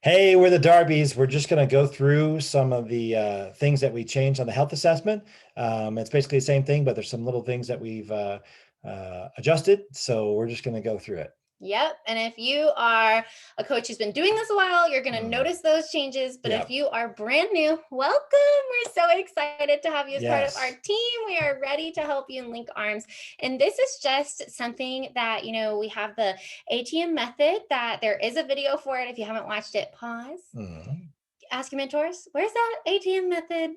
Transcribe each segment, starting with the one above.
Hey, we're the Darbies. We're just going to go through some of the things that we changed on the health assessment. It's basically the same thing, but there's some little things that we've adjusted. So we're just going to go through it. Yep. And if you are a coach who's been doing this a while, you're going to Mm, notice those changes. But if yeah. you are brand new, welcome. We're so excited to have you as part of our Yes. team. We are ready to help you and link arms. And this is just something that, we have the ATM method that there is a video for it. If you haven't watched it, pause, Mm, ask your mentors, where's that ATM method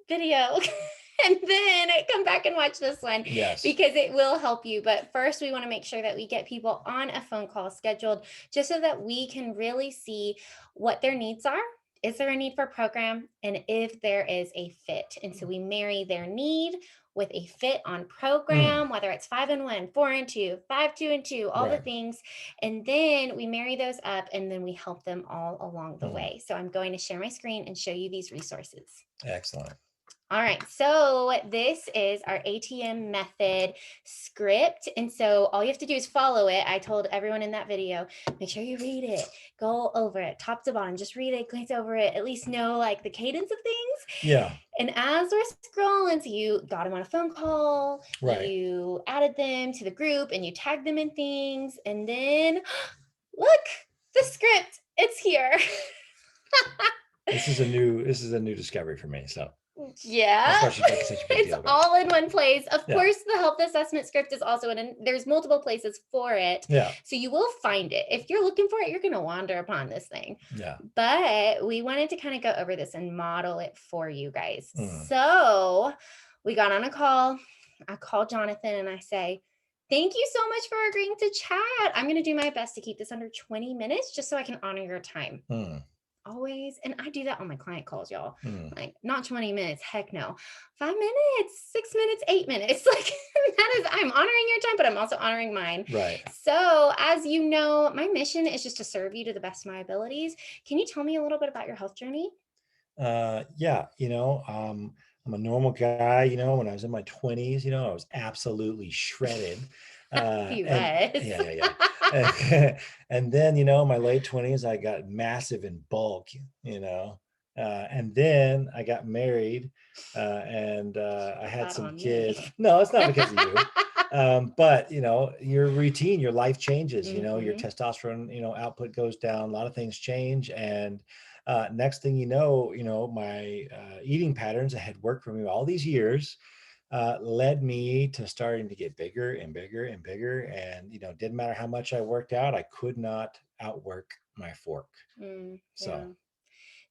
video? And then come back and watch this one yes. because it will help you. But first, we want to make sure that we get people on a phone call scheduled just so that we can really see what their needs are. Is there a need for a program? And if there is a fit. And so we marry their need with a fit on Mm, program, whether it's 5-1, 4-2, 5-2-2, all the right. things. And then we marry those up and then we help them all along the Mm, way. So I'm going to share my screen and show you these resources. excellent. All right, so this is our ATM method script. And so all you have to do is follow it. I told everyone in that video, make sure you read it, go over it, top to bottom, just read it, glance over it, at least know like the cadence of things. Yeah. And as we're scrolling, so you got them on a phone call, Right. you added them to the group and you tagged them in things. And then look, the script, it's here. This is a new discovery for me. So Yeah, that's why she's making such a big it's deal about it. all in one place. Of Yeah. course, the health assessment script is also in, and there's multiple places for it. Yeah. So you will find it. If you're looking for it, you're going to wander upon this thing. Yeah. But we wanted to kind of go over this and model it for you guys. Mm, So we got on a call. I called Jonathan and I say, thank you so much for agreeing to chat. I'm going to do my best to keep this under 20 minutes just so I can honor your time. mm, Always. And I do that on my client calls, y'all. mm. Like, not 20 minutes. Heck no. 5 minutes, 6 minutes, 8 minutes. Like, that is, I'm honoring your time, but I'm also honoring mine. Right. So, as you know, my mission is just to serve you to the best of my abilities. Can you tell me a little bit about your health journey? Yeah, I'm a normal guy, when I was in my 20s, I was absolutely shredded. You And was. yeah, yeah, yeah. And then, my late 20s, I got massive in bulk, and then I got married, and I had Not some on me. kids. No, it's not because of you. But your routine, your life changes, your Hmm. testosterone, output goes down, a lot of things change. And next thing my eating patterns that had worked for me all these years led me to starting to get bigger and bigger and bigger. And, didn't matter how much I worked out, I could not outwork my fork. Yeah. So,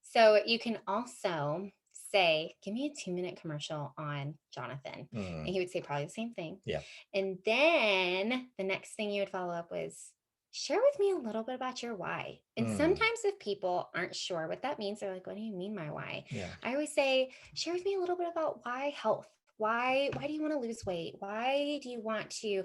So you can also say, give me a 2-minute commercial on Jonathan. mm, And he would say probably the same thing. yeah. And then the next thing you would follow up was, share with me a little bit about your why. And Mm, sometimes if people aren't sure what that means, they're like, what do you mean my why? yeah. I always say, share with me a little bit about why health. Why do you want to lose weight? Why do you want to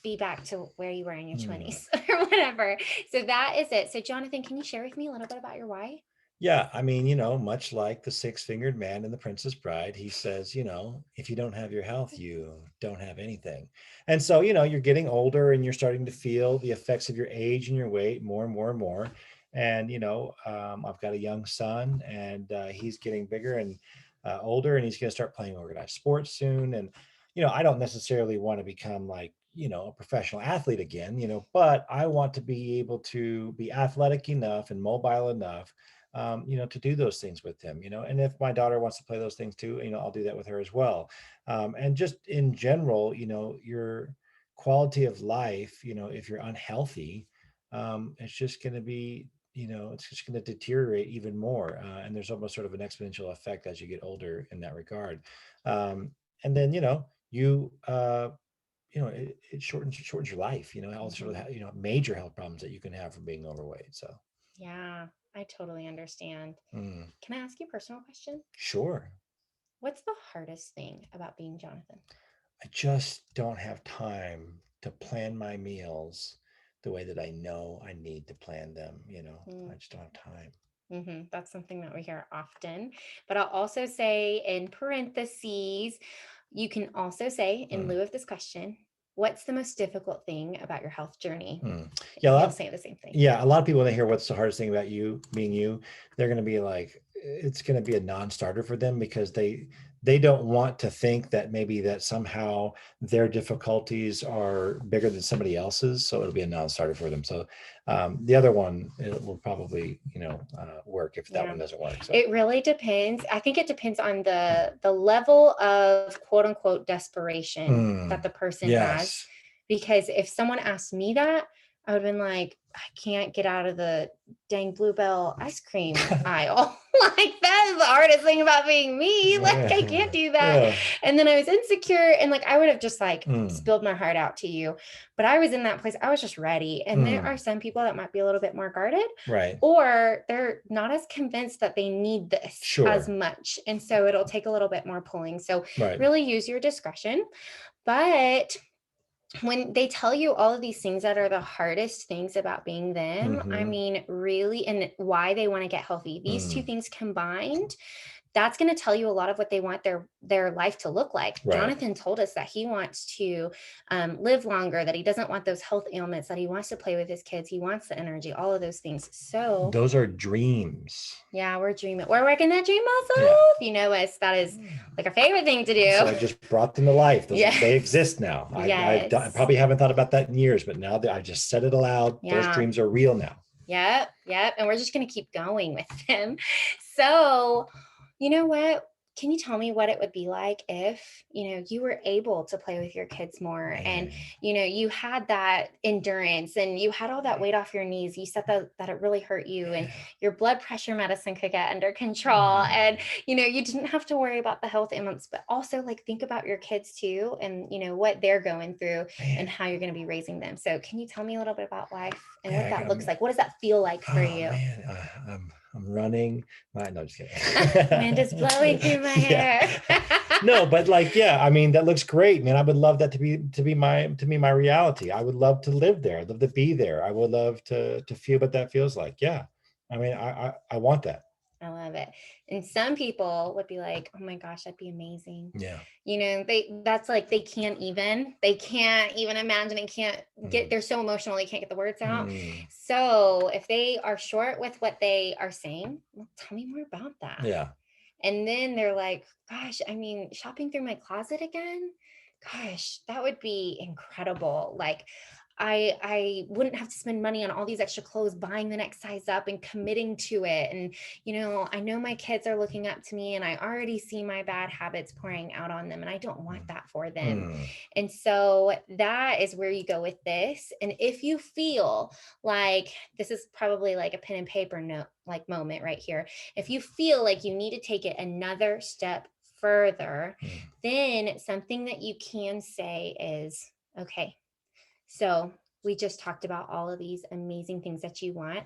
be back to where you were in your Mm. 20s or whatever? So that is it. So Jonathan, can you share with me a little bit about your why? Yeah, I mean, much like the six-fingered man in The Princess Bride, he says, if you don't have your health, you don't have anything. And so, you're getting older and you're starting to feel the effects of your age and your weight more and more and more. And, I've got a young son and he's getting bigger and older, and he's going to start playing organized sports soon. And, I don't necessarily want to become like, a professional athlete again, but I want to be able to be athletic enough and mobile enough to do those things with him, and if my daughter wants to play those things too, I'll do that with her as well. And just in general, your quality of life, if you're unhealthy, it's just going to be, it's just going to deteriorate even more. And there's almost sort of an exponential effect as you get older in that regard. And then, it shortens your life, all sort Mhm. of, major health problems that you can have from being overweight. So, Yeah, I totally understand. mm, Can I ask you a personal question? sure. What's the hardest thing about being Jonathan? I just don't have time to plan my meals the way that I know I need to plan them. I just don't have time. That's something that we hear often. But I'll also say in parentheses, you can also say, in Mm, lieu of this question, what's the most difficult thing about your health journey? Yeah, You'll say the same thing. yeah, a lot of people, when they hear what's the hardest thing about you being you, they're going to be like, it's going to be a non-starter for them, because they don't want to think that maybe that somehow their difficulties are bigger than somebody else's, so it'll be a non-starter for them. So the other one, it will probably, work if that Yeah. one doesn't work. So It really depends. I think it depends on the level of quote unquote desperation that the person has. yes, Because if someone asked me that, I would have been like, I can't get out of the dang Bluebell ice cream aisle. Like, that is the hardest thing about being me. Like, I can't do that. yeah, And then I was insecure, and like I would have just like Mm. spilled my heart out to you. But I was in that place. I was just ready. And there are some people that might be a little bit more guarded, right, or they're not as convinced that they need this as Sure. much. And so it'll take a little bit more pulling. So right, really use your discretion. But when they tell you all of these things that are the hardest things about being them, I Mhm. mean, really, and why they want to get healthy, these two Mm. things combined, that's going to tell you a lot of what they want their life to look like. Right. Jonathan told us that he wants to live longer, that he doesn't want those health ailments, that he wants to play with his kids, he wants the energy, all of those things. So Those are dreams. yeah, we're dreaming. We're working that dream muscle. Yeah. You know us. That is like our favorite thing to do. So I just brought them to life. Yes. They exist now. Yes. I probably haven't thought about that in years, but now that I just said it aloud, those Yeah. dreams are real now. Yep. And we're just going to keep going with them. So, you know what? Can you tell me what it would be like if, you were able to play with your kids more, and, you had that endurance, and you had all that weight off your knees. You said that it really hurt you, and your blood pressure medicine could get under control, and, you didn't have to worry about the health ailments, but also like think about your kids too, and, what they're going through and how you're going to be raising them. So can you tell me a little bit about life and what that looks like? What does that feel like for you? Man, I'm running. No, just kidding. Wind is blowing through my hair. No, but like, yeah, I mean, that looks great, man. I would love that to be my reality. I would love to live there. I'd love to be there. I would love to feel what that feels like. Yeah. I mean, I want that. I love it. And some people would be like, oh my gosh, that'd be amazing. Yeah. That's like, they can't even imagine, they can't get, they're so emotional, they can't get the words out. So if they are short with what they are saying, well, tell me more about that. Yeah. And then they're like, gosh, I mean, shopping through my closet again, gosh, that would be incredible. Like, I wouldn't have to spend money on all these extra clothes, buying the next size up and committing to it. And, I know my kids are looking up to me, and I already see my bad habits pouring out on them, and I don't want that for them. And so that is where you go with this. And if you feel like this is probably like a pen and paper note, like moment right here, if you feel like you need to take it another step further, then something that you can say is, okay, so we just talked about all of these amazing things that you want.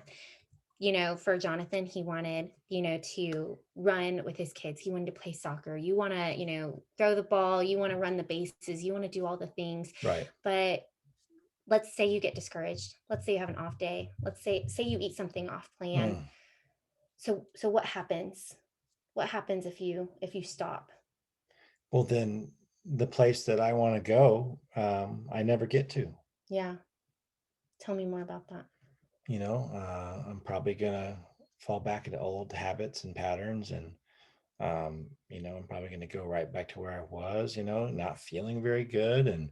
For Jonathan, he wanted, to run with his kids. He wanted to play soccer. You want to, throw the ball. You want to run the bases. You want to do all the things. Right. But let's say you get discouraged. Let's say you have an off day. Let's say you eat something off plan. So what happens? What happens if you stop? Well, then the place that I want to go, I never get to. Yeah. Tell me more about that. I'm probably gonna fall back into old habits and patterns, and I'm probably gonna go right back to where I was, not feeling very good. And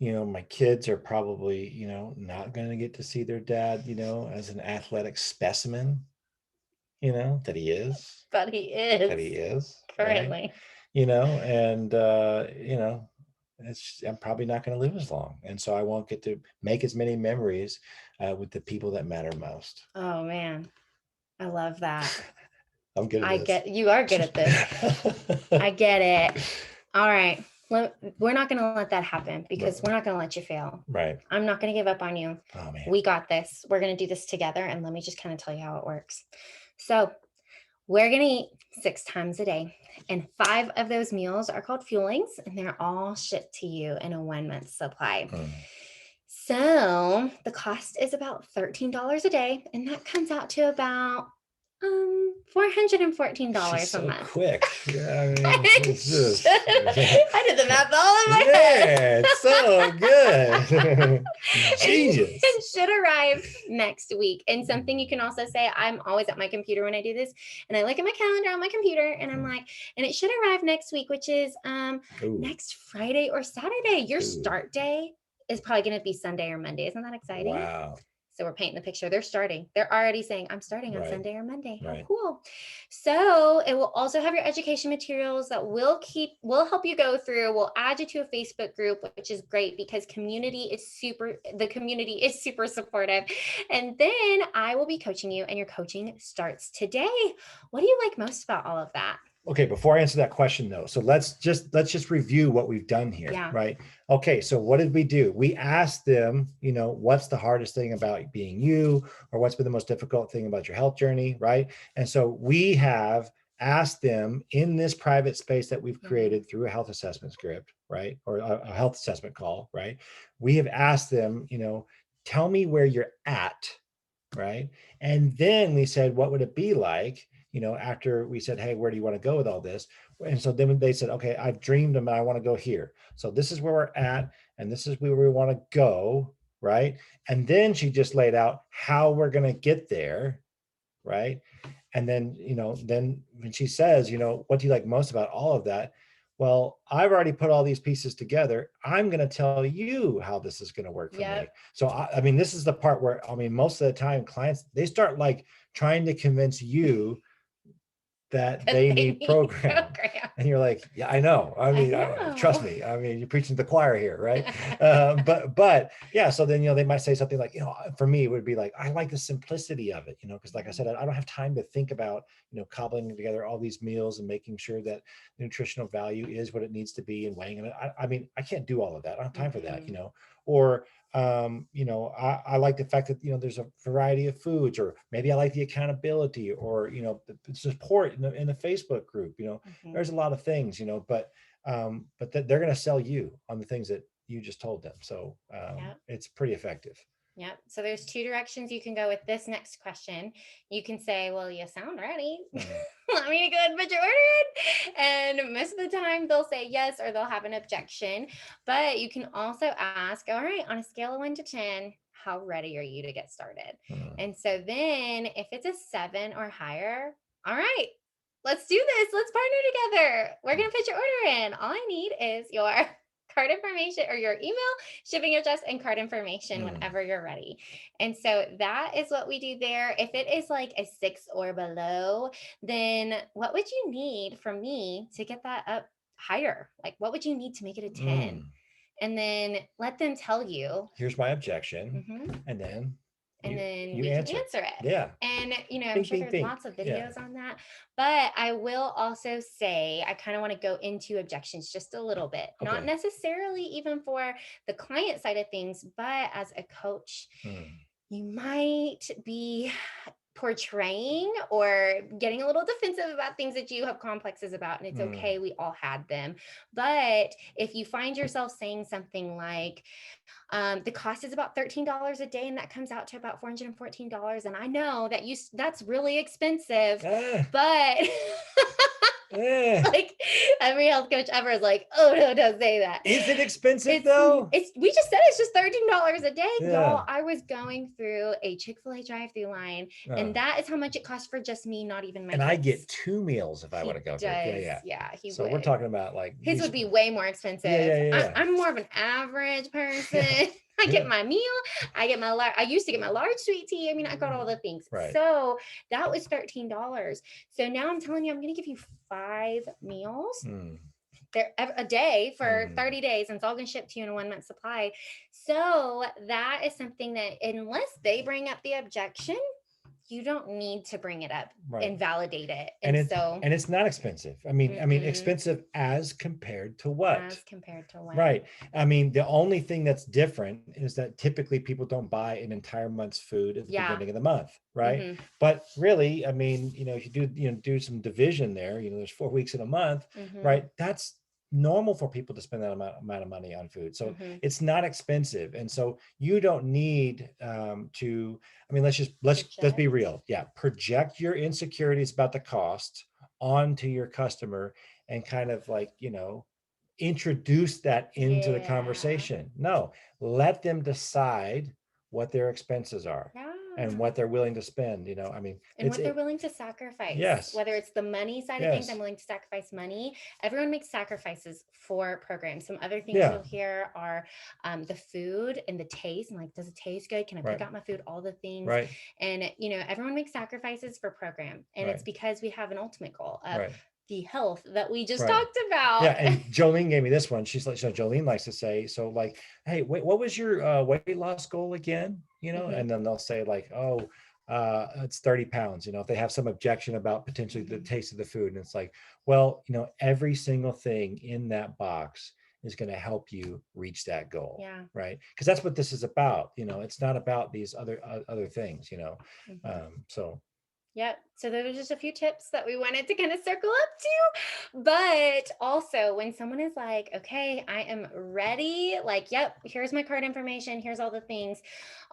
my kids are probably, not gonna get to see their dad, as an athletic specimen, that he is. But he is. That he is. Currently. Right? And I'm probably not going to live as long, and so I won't get to make as many memories with the people that matter most. Oh man, I love that. I'm good at this. You are good at this. I get it. All right, we're not going to let that happen, because we're not going to let you fail. Right. I'm not going to give up on you. Oh man, we got this. We're going to do this together, and let me just kind of tell you how it works. So we're going to eat 6 times a day, and 5 of those meals are called fuelings, and they're all shipped to you in a 1-month supply. So the cost is about $13 a day, and that comes out to about $414 She's a so month. quick. Yeah, I mean, it's just, I did the math all in my head. yeah, it's so good. Genius. It should arrive next week. And something you can also say, I'm always at my computer when I do this, and I look at my calendar on my computer, and I'm like, and it should arrive next week, which is Ooh, next Friday or Saturday. Your ooh, start day is probably going to be Sunday or Monday. Isn't that exciting? wow. So we're painting the picture. They're starting. They're already saying, I'm starting on Right, Sunday or Monday. How right. cool. So it will also have your education materials that will help you go through. We'll add you to a Facebook group, which is great because the community is super supportive. And then I will be coaching you, and your coaching starts today. What do you like most about all of that? Okay, before I answer that question though, so let's just review what we've done here, Yeah. right? Okay, so what did we do? We asked them, what's the hardest thing about being you, or what's been the most difficult thing about your health journey, right? And so we have asked them in this private space that we've created through a health assessment script, right? Or a health assessment call, right? We have asked them, tell me where you're at, right? And then we said, what would it be like, after we said, hey, where do you want to go with all this? And so then they said, okay, I've dreamed and I want to go here. So this is where we're at, and this is where we want to go, right? And then she just laid out how we're going to get there, right? And then, then when she says, what do you like most about all of that? Well, I've already put all these pieces together. I'm going to tell you how this is going to work for me. So, I mean, this is the part where, I mean, most of the time clients, they start like trying to convince you that they need program. And you're like, yeah, I know. I mean, trust me. I mean, you're preaching to the choir here, right? But yeah. So then, they might say something like, for me, it would be like, I like the simplicity of it, because like I said, I don't have time to think about, cobbling together all these meals and making sure that the nutritional value is what it needs to be and weighing it. I mean, I can't do all of that. I don't have time for that, or I like the fact that there's a variety of foods, or maybe I like the accountability, or the support in the Facebook group. There's a lot of things, but they're going to sell you on the things that you just told them. So it's pretty effective. Yep. So there's two directions you can go with this next question. You can say, well, you sound ready. Want me to go ahead and put your order in? And most of the time they'll say yes, or they'll have an objection. But you can also ask, all right, on a scale of 1 to 10, how ready are you to get started? And so then if it's a 7 or higher, all right, let's do this. Let's partner together. We're going to put your order in. All I need is your card information, or your email, shipping address, and card information whenever you're ready. And so that is what we do there. If it is like a 6 or below, then what would you need from me to get that up higher? Like, what would you need to make it a 10? And then let them tell you, here's my objection. And then we can answer it. Yeah. And, I'm sure there's lots of videos on that, but I will also say, I kind of want to go into objections just a little bit, not necessarily even for the client side of things, but as a coach, you might be portraying or getting a little defensive about things that you have complexes about, and it's okay, we all had them. But if you find yourself saying something like, the cost is about $13 a day, and that comes out to about $414, and I know that that's really expensive, but like every health coach ever is like, oh no, don't say that. Is it expensive though? We just said it's just $13 a day. Y'all, I was going through a Chick-fil-A drive-through line, and that is how much it costs for just me, not even my and kids. I get 2 meals if I want to go there. Yeah, so we're talking about like his would be way more expensive. I'm more of an average person. I get my meal. I used to get my large sweet tea. I mean, I got all the things. Right. So that was $13. So now I'm telling you, I'm going to give you 5 meals there a day for 30 days, and it's all going to ship to you in a 1-month supply. So that is something that, unless they bring up the objection, you don't need to bring it up and validate it. And it's not expensive. I mean, expensive as compared to what? As compared to what? Right. I mean, the only thing that's different is that typically people don't buy an entire month's food at the beginning of the month, right? But really, I mean, if you do some division there, there's 4 weeks in a month, right? That's normal for people to spend that amount of money on food. So Mhm. it's not expensive. And so you don't need I mean, let's be Project. real. Yeah. Project your insecurities about the cost onto your customer and kind of like, introduce that into the Yeah. conversation. No, let them decide what their expenses are and Yeah. what they're willing to spend. I mean, And what they're willing to sacrifice, yes, whether it's the money side of things, I'm yes, willing to sacrifice money. Everyone makes sacrifices for programs. Some other things yeah, you'll hear are the food and the taste, and like, does it taste good? Can I pick right, out my food? All the things. right, And, everyone makes sacrifices for program. And it's right, because we have an ultimate goal of right, the health that we just right. talked Yeah, about. and Jolene gave me this one. She's like, so Jolene likes to say, so like, hey, wait, what was your weight loss goal again? Mhm, And then they'll say like, oh, it's 30 pounds. If they have some objection about potentially the mhm. taste of the food, and it's like, well, every single thing in that box is going to help you reach that goal, Yeah. right? Because that's what this is about. It's not about these other things. Mhm. So Yep. So those are just a few tips that we wanted to kind of circle up to. But also, when someone is like, okay, I am ready, like, yep, here's my card information, here's all the things.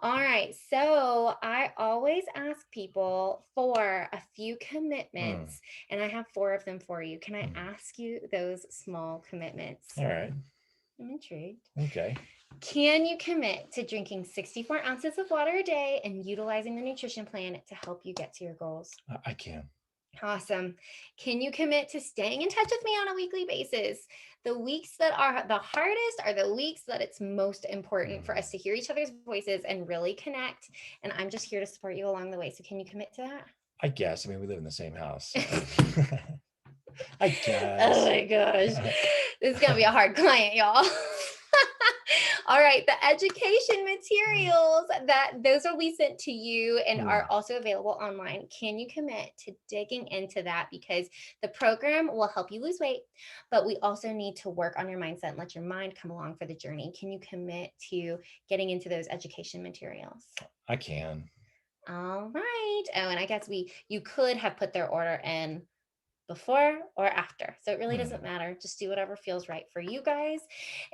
All right. So I always ask people for a few mm, commitments, and I have four of them for you. Can I mm. ask you those small commitments? All right, I'm intrigued. okay, Can you commit to drinking 64 ounces of water a day and utilizing the nutrition plan to help you get to your goals? I can. Awesome. Can you commit to staying in touch with me on a weekly basis? The weeks that are the hardest are the weeks that it's most important for Mm. us to hear each other's voices and really connect. And I'm just here to support you along the way. So, can you commit to that? I guess. I mean, we live in the same house, so I Oh guess. my gosh. This is going to be a hard client, y'all. All right, the education materials that those will be sent to you and are Mm, also available online. Can you commit to digging into that, because the program will help you lose weight, but we also need to work on your mindset and let your mind come along for the journey. Can you commit to getting into those education materials? I can. All right. Oh, and I guess you could have put their order in before or after. So it really doesn't Mm, matter. Just do whatever feels right for you guys.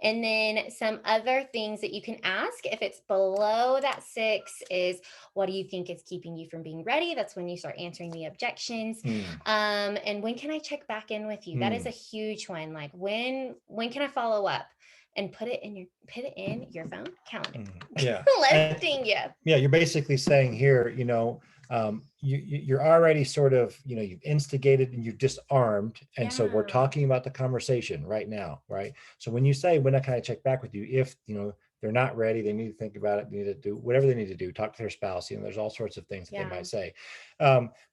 And then some other things that you can ask if it's below that 6 is, what do you think is keeping you from being ready? That's when you start answering the objections. mm, And when can I check back in with you? That is a mm, huge one. Like, when can I follow up? And put it in your phone calendar. mm. Yeah. Let's And ding you. yeah, you're basically saying here, you're already sort of, you've instigated and you've disarmed. And so we're Yeah. talking about the conversation right now, right? So when you say, when can I check back with you? If, they're not ready, they need to think about it, they need to do whatever they need to do, talk to their spouse, there's all sorts of things that they Yeah. might say.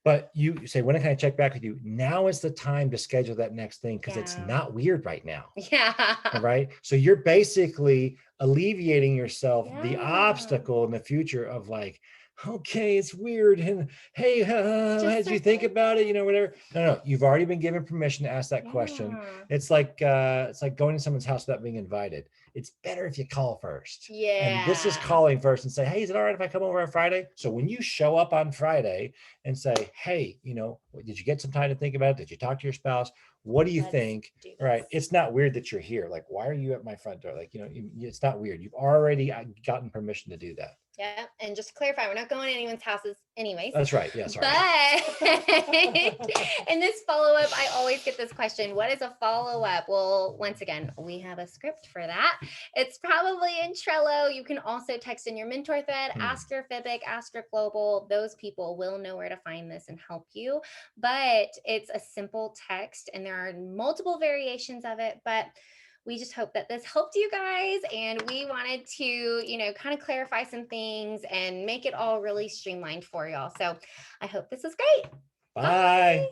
But you say, when can I check back with you? Now is the time to schedule that next thing because it's Yeah. not weird right now. All Yeah. right. So you're basically alleviating yourself the Yeah. obstacle in the future of like, okay, it's weird. And hey, Just did you circle think it about it? back. Whatever. No, you've already been given permission to ask that question. Yeah. It's like going to someone's house without being invited. It's better if you call first. And this is Yeah. calling first and say, hey, is it all right if I come over on Friday? So when you show up on Friday and say, hey, did you get some time to think about it? Did you talk to your spouse? What do you Let's think? do Right. this. It's not weird that you're here. Like, why are you at my front door? Like, it's not weird. You've already gotten permission to do that. Yeah. And just to clarify, we're not going to anyone's houses anyways. That's right. Yeah. Sorry. But in this follow up, I always get this question: what is a follow up? Well, once again, we have a script for that. It's probably in Trello. You can also text in your mentor thread, Hmm. ask your Fibic, ask your Global. Those people will know where to find this and help you. But it's a simple text, and there are multiple variations of it. But we just hope that this helped you guys, and we wanted to kind of clarify some things and make it all really streamlined for y'all. So I hope this was great. Bye. Bye.